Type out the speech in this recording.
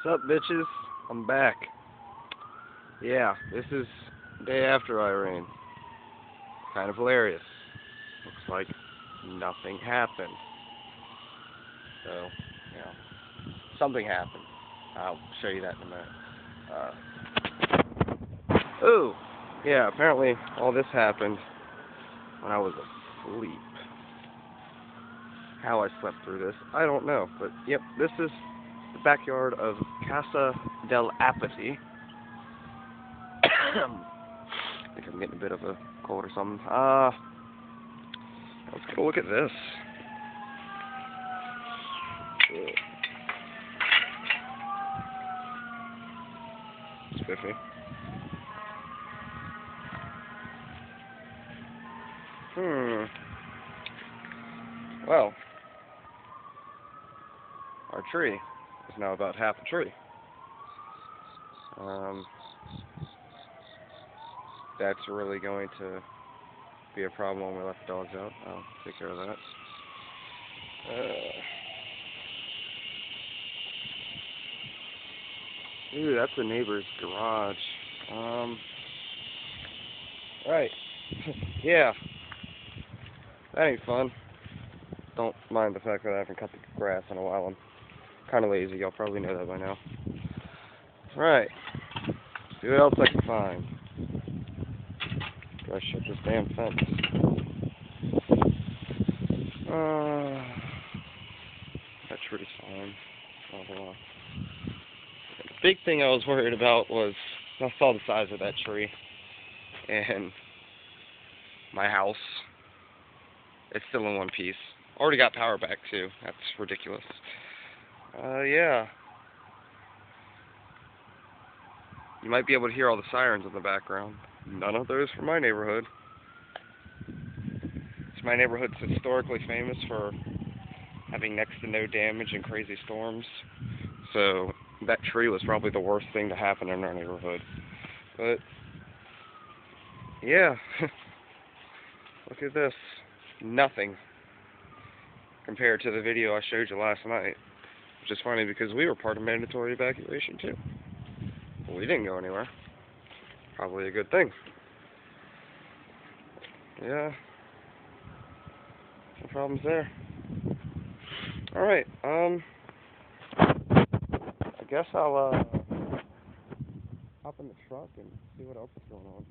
What's up, bitches? I'm back. Yeah, this is day after Irene. Kind of hilarious. Looks like nothing happened. So, something happened. I'll show you that in a minute. Ooh, yeah, apparently all this happened when I was asleep. How I slept through this, I don't know. But, yep, this is the backyard of Casa del Apathy. I think I'm getting a bit of a cold or something. Let's get a look at this. Spiffy. Well, our tree is now about half a tree. That's really going to be a problem when we let the dogs out. I'll take care of that. Ooh, that's the neighbor's garage. Right. Yeah. That ain't fun. Don't mind the fact that I haven't cut the grass in a while. I'm kind of lazy. Y'all probably know that by now. Right. See what else I can find. Gotta shut this damn fence. That tree's fine. The big thing I was worried about was I saw the size of that tree and my house. It's still in one piece. Already got power back too. That's ridiculous. Yeah. You might be able to hear all the sirens in the background. None of those from my neighborhood. My neighborhood's historically famous for having next to no damage in crazy storms. So that tree was probably the worst thing to happen in our neighborhood. But yeah, look at this. Nothing compared to the video I showed you last night. Which is funny because we were part of mandatory evacuation too. But we didn't go anywhere. Probably a good thing. Yeah. No problems there. Alright, I guess I'll hop in the truck and see what else is going on.